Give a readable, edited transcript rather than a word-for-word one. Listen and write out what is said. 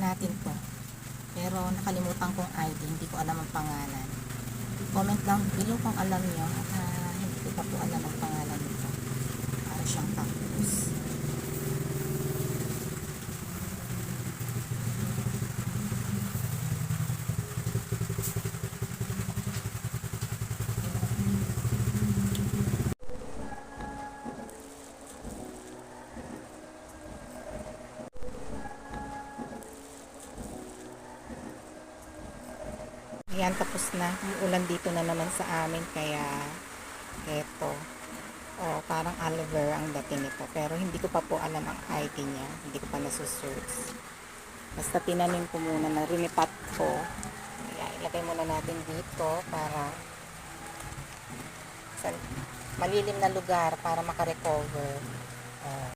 natin to. Pero nakalimutan kong ID, hindi ko alam ang pangalan. Comment down below kung alam nyo at hindi ko pa po alam ang pangalan nito. Para siyang cactus. Ayan, tapos na. Ulan dito na naman sa amin, kaya eto. O, parang aloe vera ang dating nito. Pero hindi ko pa po alam ang ID niya. Hindi ko pa nasusearch. Basta tinanim ko muna na rinipat ko. Kaya ilagay muna natin dito para sa malilim na lugar para makarecover.